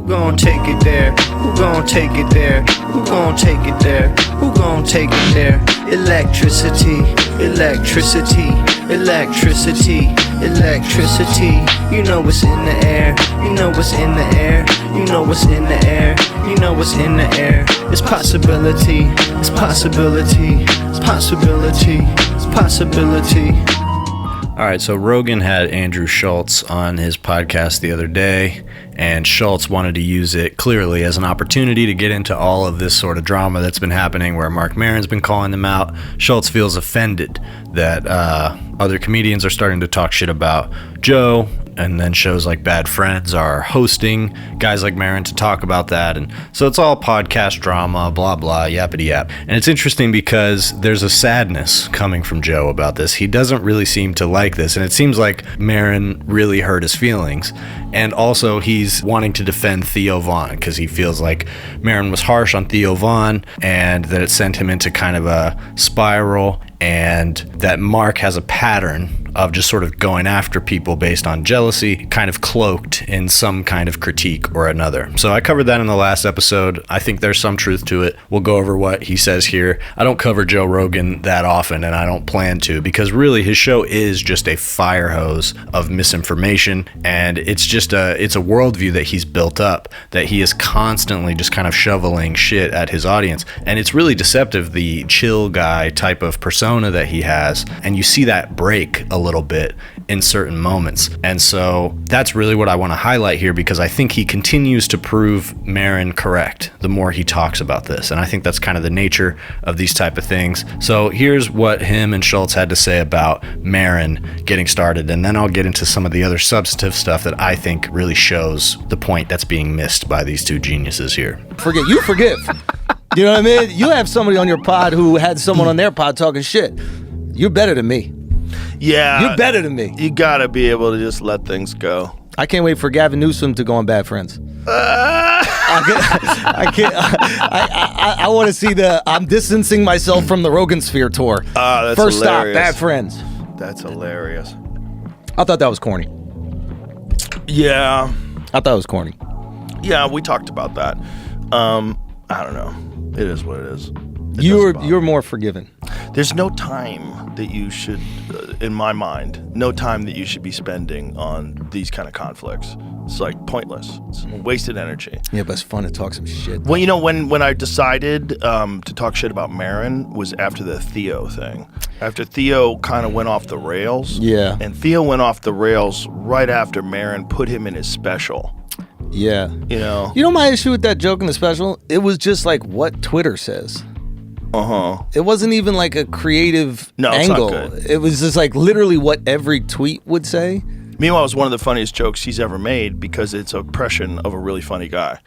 Who gon' take it there? Who gon' take it there? Who gon' take it there? Who gon' take it there? Electricity, electricity, electricity, electricity. You know what's in the air. You know what's in the air. You know what's in the air. You know what's in the air. It's possibility. It's possibility. It's possibility. It's possibility. All right, so Rogan had Andrew Schulz on his podcast the other day, and Schulz wanted to use it clearly as an opportunity to get into all of this sort of drama that's been happening where Marc Maron's been calling them out. Schulz feels offended that other comedians are starting to talk shit about Joe, and then shows like Bad Friends are hosting guys like Maron to talk about that. And so it's all podcast drama, blah, blah, yappity yap. And it's interesting because there's a sadness coming from Joe about this. He doesn't really seem to like this. And it seems like Maron really hurt his feelings. And also he's wanting to defend Theo Von because he feels like Maron was harsh on Theo Von and that it sent him into kind of a spiral, and that Marc has a pattern of just sort of going after people based on jealousy, kind of cloaked in some kind of critique or another. So I covered that in the last episode. I think there's some truth to it. We'll go over what he says here. I don't cover Joe Rogan that often, and I don't plan to, because really his show is just a fire hose of misinformation, and it's just it's a worldview that he's built up, that he is constantly just kind of shoveling shit at his audience. And it's really deceptive, the chill guy type of persona that he has, and you see that break a little bit in certain moments. And so that's really what I want to highlight here, because I think he continues to prove Maron correct the more he talks about this. And I think that's kind of the nature of these type of things. So here's what him and Schulz had to say about Maron getting started, and then I'll get into some of the other substantive stuff that I think really shows the point that's being missed by these two geniuses here. Forgive. You know what I mean? You have somebody on your pod who had someone on their pod talking shit. You're better than me. Yeah. You're better than me. You gotta be able to just let things go. I can't wait for Gavin Newsom to go on Bad Friends. I can't. I want to see I'm distancing myself from the Rogan Sphere tour. That's First hilarious. stop, Bad Friends. That's hilarious. I thought that was corny. Yeah. I thought it was corny. Yeah, we talked about that. I don't know. It is what it is. You're more forgiving. There's no time that you should, in my mind, no time that you should be spending on these kind of conflicts. It's like pointless. It's wasted energy. Yeah, but it's fun to talk some shit. Well, you know, when I decided to talk shit about Maron was after the Theo thing. After Theo kind of went off the rails. Yeah. And Theo went off the rails right after Maron put him in his special. Yeah. You know? You know my issue with that joke in the special? It was just like what Twitter says. Uh-huh. It wasn't even like a creative angle. It's not good. It was just like literally what every tweet would say. Meanwhile, it was one of the funniest jokes he's ever made because it's an impression of a really funny guy.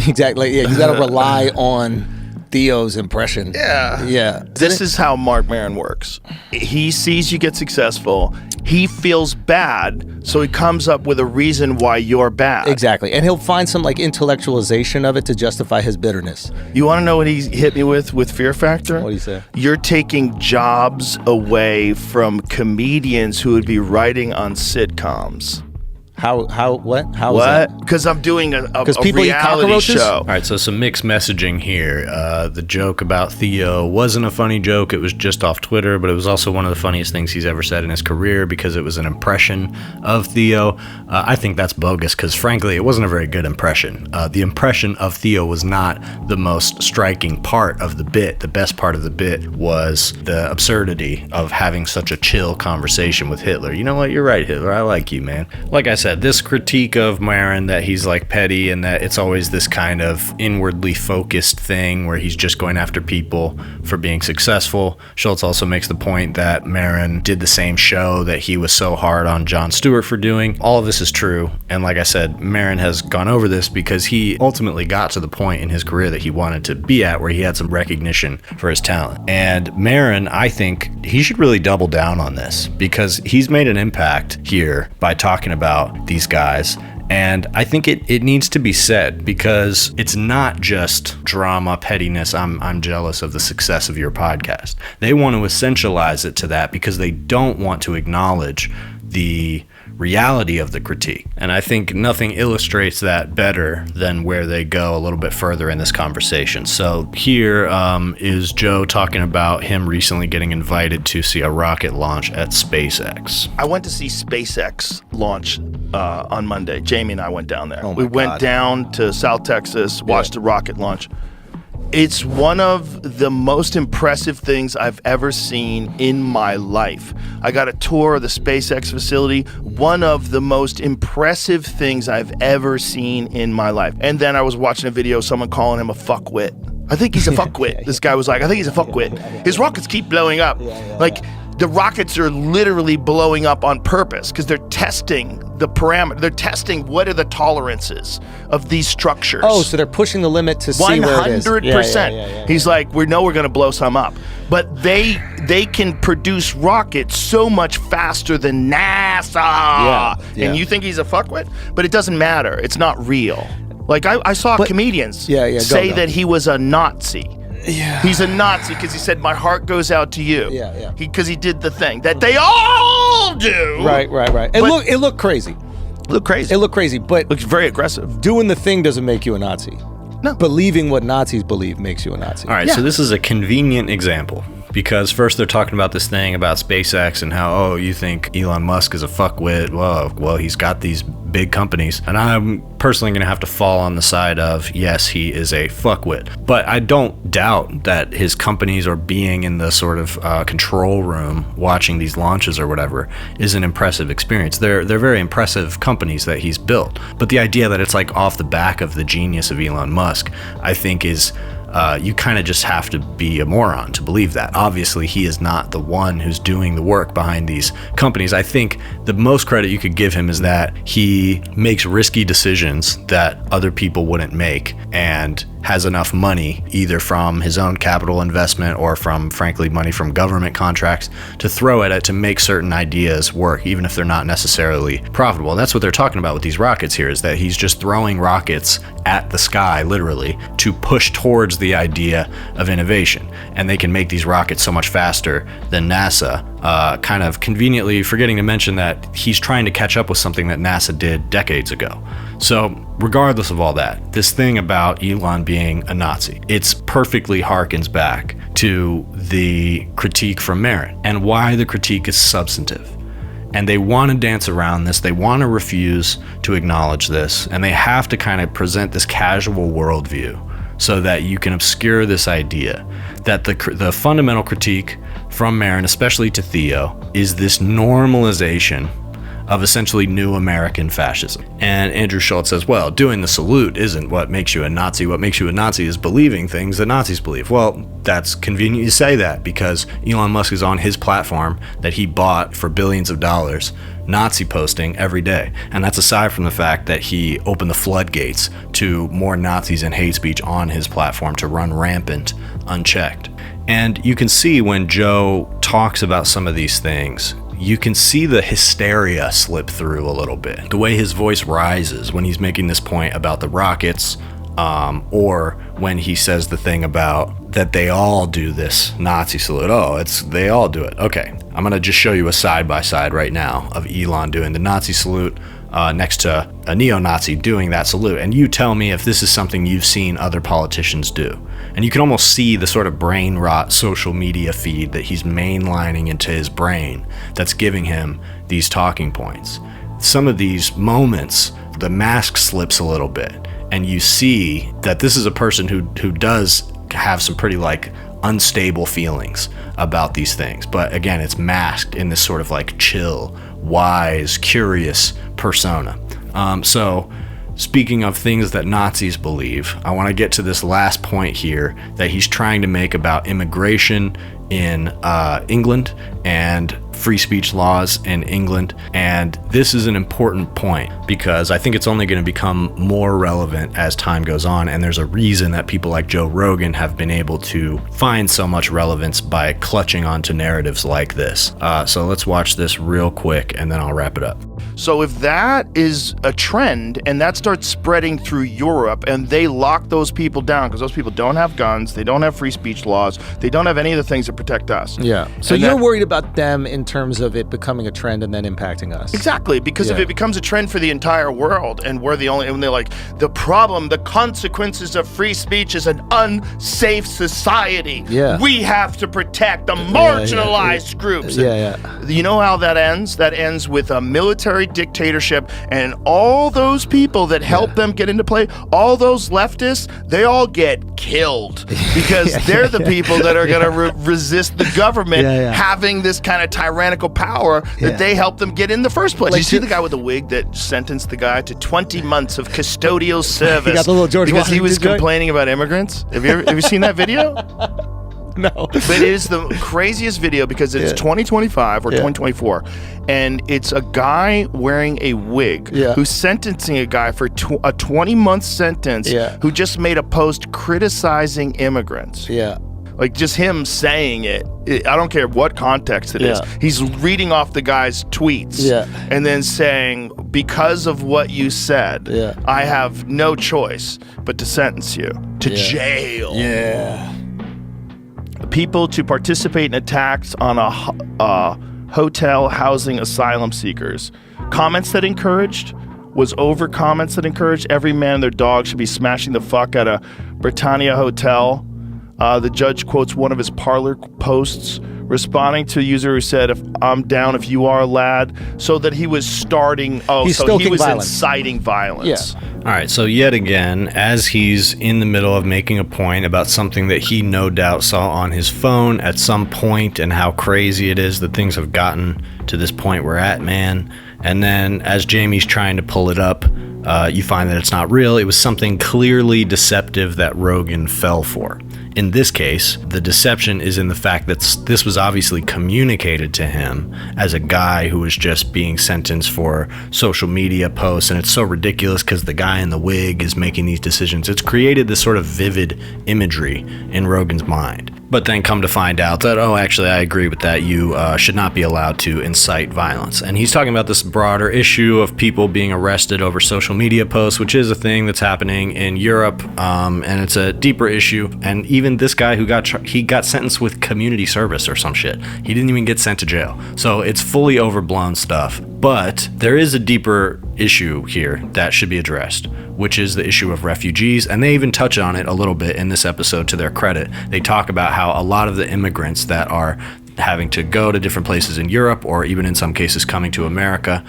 Exactly. Yeah, you got to rely on Theo's impression. Yeah. Yeah. This is how Marc Maron works. He sees you get successful. He feels bad, so he comes up with a reason why you're bad. Exactly. And he'll find some like intellectualization of it to justify his bitterness. You want to know what he hit me with Fear Factor? What do you say? You're taking jobs away from comedians who would be writing on sitcoms. What? How is that? What? Because I'm doing a people eat reality cockroaches? show. All right, so some mixed messaging here. The joke about Theo wasn't a funny joke. It was just off Twitter, but it was also one of the funniest things he's ever said in his career because it was an impression of Theo. I think that's bogus because, frankly, it wasn't a very good impression. The impression of Theo was not the most striking part of the bit. The best part of the bit was the absurdity of having such a chill conversation with Hitler. You know what? You're right, Hitler. I like you, man. Like I said, this critique of Maron that he's like petty and that it's always this kind of inwardly focused thing where he's just going after people for being successful. Schulz also makes the point that Maron did the same show that he was so hard on Jon Stewart for doing. All of this is true. And like I said, Maron has gone over this because he ultimately got to the point in his career that he wanted to be at where he had some recognition for his talent. And Maron, I think he should really double down on this because he's made an impact here by talking about these guys. And I think it needs to be said because it's not just drama, pettiness. I'm jealous of the success of your podcast. They want to essentialize it to that because they don't want to acknowledge the reality of the critique. And I think nothing illustrates that better than where they go a little bit further in this conversation. So here is Joe talking about him recently getting invited to see a rocket launch at SpaceX. I went to see SpaceX launch on Monday. Jamie and I went down there. Oh my we went God. down to South Texas, watched the rocket launch. It's one of the most impressive things I've ever seen in my life. I got a tour of the SpaceX facility, one of the most impressive things I've ever seen in my life. And then I was watching a video, someone calling him a fuckwit. I think he's a fuckwit. This guy was like, I think he's a fuckwit. His rockets keep blowing up. Like, the rockets are literally blowing up on purpose because they're testing the parameter. They're testing what are the tolerances of these structures. Oh, so they're pushing the limit to see where it is. 100%. Yeah. He's like, we know we're going to blow some up. But they can produce rockets so much faster than NASA. Yeah. And you think he's a fuckwit? But it doesn't matter. It's not real. Like, I saw comedians say that he was a Nazi. Yeah. He's a Nazi because he said, my heart goes out to you. Yeah. Because he did the thing that they all do. Right. It looked crazy. Look crazy. It looked crazy, but Looks very aggressive. doing the thing doesn't make you a Nazi. No. Believing what Nazis believe makes you a Nazi. All right, so this is a convenient example because first they're talking about this thing about SpaceX and how, oh, you think Elon Musk is a fuckwit. Well, he's got these big companies. And I'm personally going to have to fall on the side of, yes, he is a fuckwit. But I don't doubt that his companies or being in the sort of control room watching these launches or whatever is an impressive experience. They're very impressive companies that he's built. But the idea that it's like off the back of the genius of Elon Musk, I think is you kind of just have to be a moron to believe that. Obviously, he is not the one who's doing the work behind these companies. I think the most credit you could give him is that he makes risky decisions that other people wouldn't make and has enough money, either from his own capital investment or from, frankly, money from government contracts to throw at it to make certain ideas work, even if they're not necessarily profitable. And that's what they're talking about with these rockets here, is that he's just throwing rockets at the sky, literally, to push towards the idea of innovation. And they can make these rockets so much faster than NASA, kind of conveniently forgetting to mention that he's trying to catch up with something that NASA did decades ago. So regardless of all that, this thing about Elon being a Nazi, it's perfectly harkens back to the critique from Maron and why the critique is substantive. And they want to dance around this. They want to refuse to acknowledge this. And they have to kind of present this casual worldview so that you can obscure this idea that the fundamental critique from Maron, especially to Theo, is this normalization of essentially new American fascism. And Andrew Schulz says, well, doing the salute isn't what makes you a Nazi. What makes you a Nazi is believing things that Nazis believe. Well, that's convenient you say that because Elon Musk is on his platform that he bought for billions of dollars, Nazi posting every day. And that's aside from the fact that he opened the floodgates to more Nazis and hate speech on his platform to run rampant, unchecked. And you can see when Joe talks about some of these things, you can see the hysteria slip through a little bit. The way his voice rises when he's making this point about the rockets, or when he says the thing about that they all do this Nazi salute. Oh, they all do it. Okay, I'm gonna just show you a side-by-side right now of Elon doing the Nazi salute next to a neo-Nazi doing that salute. And you tell me if this is something you've seen other politicians do. And you can almost see the sort of brain rot social media feed that he's mainlining into his brain that's giving him these talking points. Some of these moments, the mask slips a little bit, and you see that this is a person who does have some pretty unstable feelings about these things. But again, it's masked in this sort of chill, wise, curious persona. So speaking of things that Nazis believe, I want to get to this last point here that he's trying to make about immigration in England and free speech laws in England. And this is an important point because I think it's only going to become more relevant as time goes on. And there's a reason that people like Joe Rogan have been able to find so much relevance by clutching onto narratives like this. So let's watch this real quick and then I'll wrap it up. So if that is a trend and that starts spreading through Europe and they lock those people down because those people don't have guns, they don't have free speech laws, they don't have any of the things that protect us. Yeah. So you're worried about them in terms of it becoming a trend and then impacting us. Exactly, because if it becomes a trend for the entire world and we're the only, and they're like, the consequences of free speech is an unsafe society. Yeah. We have to protect the marginalized groups. You know how that ends? That ends with a military dictatorship, and all those people that help them get into play, all those leftists, they all get killed because they're the people that are going to resist the government having this kind of tyrannical power that they helped them get in the first place. Like, you see the guy with the wig that sentenced the guy to 20 months of custodial service he got the little George because he was Washington complaining about immigrants? Have you seen that video? No. But it is the craziest video because it's 2025 or 2024, and it's a guy wearing a wig who's sentencing a guy for a 20-month sentence who just made a post criticizing immigrants. Yeah. Like, just him saying it, I don't care what context it is. He's reading off the guy's tweets and then saying, because of what you said, I have no choice but to sentence you to jail. Yeah. People to participate in attacks on a hotel housing asylum seekers. Comments that encouraged was over comments that encouraged every man and their dog should be smashing the fuck out of Britannia Hotel. The judge quotes one of his Parler posts responding to a user who said, "If I'm down if you are, lad," so that he was starting, he was inciting violence. Yeah. All right, so yet again, as he's in the middle of making a point about something that he no doubt saw on his phone at some point and how crazy it is that things have gotten to this point we're at, man. And then as Jamie's trying to pull it up, you find that it's not real. It was something clearly deceptive that Rogan fell for. In this case, the deception is in the fact that this was obviously communicated to him as a guy who was just being sentenced for social media posts, and it's so ridiculous because the guy in the wig is making these decisions. It's created this sort of vivid imagery in Rogan's mind. But then come to find out that, oh, actually, I agree with that. You should not be allowed to incite violence. And he's talking about this broader issue of people being arrested over social media posts, which is a thing that's happening in Europe, and it's a deeper issue. And even this guy who got sentenced with community service or some shit. He didn't even get sent to jail. So it's fully overblown stuff. But there is a deeper issue here that should be addressed, which is the issue of refugees. And they even touch on it a little bit in this episode, to their credit. They talk about how a lot of the immigrants that are having to go to different places in Europe, or even in some cases coming to America,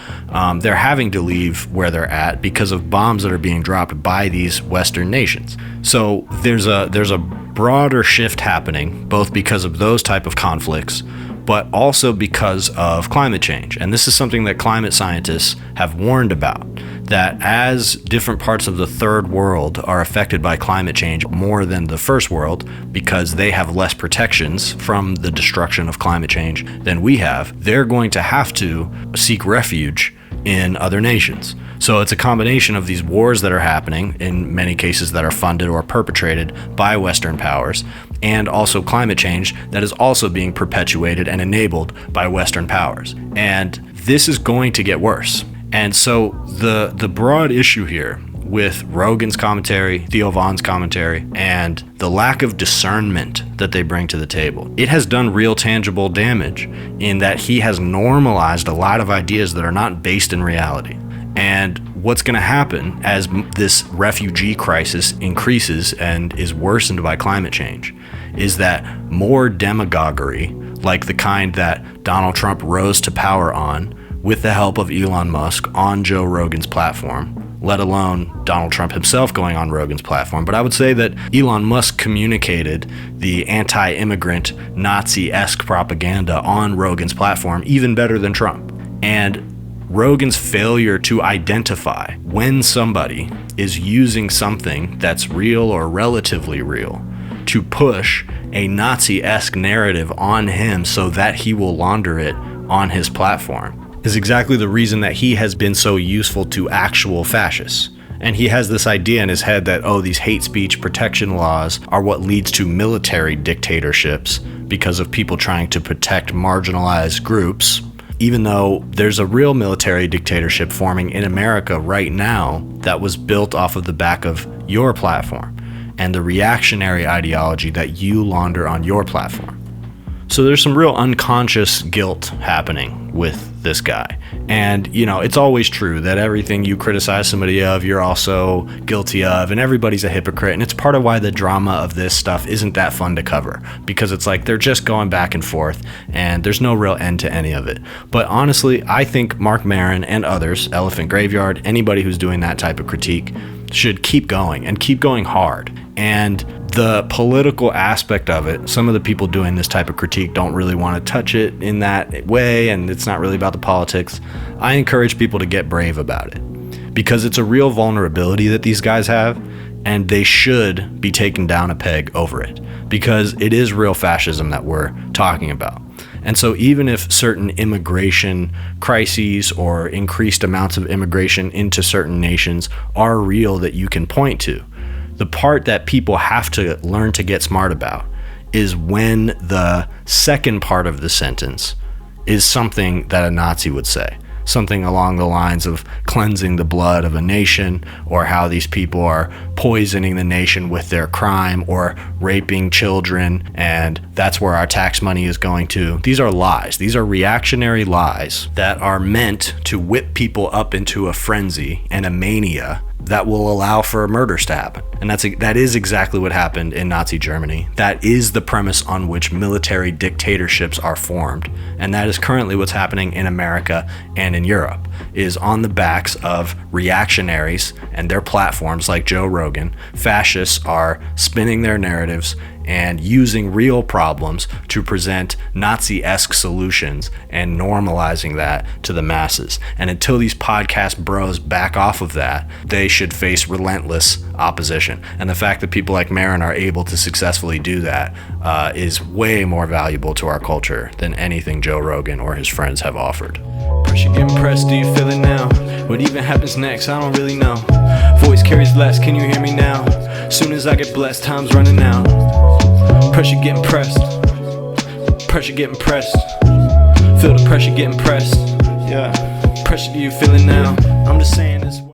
they're having to leave where they're at because of bombs that are being dropped by these Western nations. So there's a broader shift happening, both because of those type of conflicts, but also because of climate change. And this is something that climate scientists have warned about, that as different parts of the third world are affected by climate change more than the first world, because they have less protections from the destruction of climate change than we have, they're going to have to seek refuge in other nations. So it's a combination of these wars that are happening, in many cases that are funded or perpetrated by Western powers, and also climate change that is also being perpetuated and enabled by Western powers. And this is going to get worse. And so the broad issue here with Rogan's commentary, Theo Von's commentary, and the lack of discernment that they bring to the table, it has done real tangible damage in that he has normalized a lot of ideas that are not based in reality. And what's going to happen as this refugee crisis increases and is worsened by climate change is that more demagoguery, like the kind that Donald Trump rose to power on with the help of Elon Musk on Joe Rogan's platform, let alone Donald Trump himself going on Rogan's platform. But I would say that Elon Musk communicated the anti-immigrant Nazi-esque propaganda on Rogan's platform even better than Trump. And Rogan's failure to identify when somebody is using something that's real or relatively real to push a Nazi-esque narrative on him so that he will launder it on his platform is exactly the reason that he has been so useful to actual fascists. And he has this idea in his head that, oh, these hate speech protection laws are what leads to military dictatorships because of people trying to protect marginalized groups. even though there's a real military dictatorship forming in America right now that was built off of the back of your platform and the reactionary ideology that you launder on your platform. So there's some real unconscious guilt happening with this guy. And, you know, it's always true that everything you criticize somebody of, you're also guilty of, and everybody's a hypocrite. And it's part of why the drama of this stuff isn't that fun to cover, because it's like they're just going back and forth and there's no real end to any of it. But honestly, I think Marc Maron and others, Elephant Graveyard, anybody who's doing that type of critique should keep going and keep going hard. And the political aspect of it, some of the people doing this type of critique don't really want to touch it in that way, and it's not really about the politics. I encourage people to get brave about it because it's a real vulnerability that these guys have, and they should be taken down a peg over it because it is real fascism that we're talking about. And so even if certain immigration crises or increased amounts of immigration into certain nations are real that you can point to, the part that people have to learn to get smart about is when the second part of the sentence is something that a Nazi would say. Something along the lines of cleansing the blood of a nation, or how these people are poisoning the nation with their crime, or raping children, and that's where our tax money is going to. These are lies. These are reactionary lies that are meant to whip people up into a frenzy and a mania that will allow for murders to happen. And that is exactly what happened in Nazi Germany. That is the premise on which military dictatorships are formed. And that is currently what's happening in America and in Europe, is on the backs of reactionaries and their platforms like Joe Rogan. Fascists are spinning their narratives and using real problems to present Nazi-esque solutions and normalizing that to the masses. And until these podcast bros back off of that, they should face relentless opposition. And the fact that people like Maron are able to successfully do that is way more valuable to our culture than anything Joe Rogan or his friends have offered. Pressure getting pressed, do you feel it now? What even happens next, I don't really know. Voice carries less, can you hear me now? Soon as I get blessed, time's running out. Pressure getting pressed. Pressure getting pressed. Feel the pressure getting pressed. Yeah. Pressure, do you feel it now? I'm just saying this.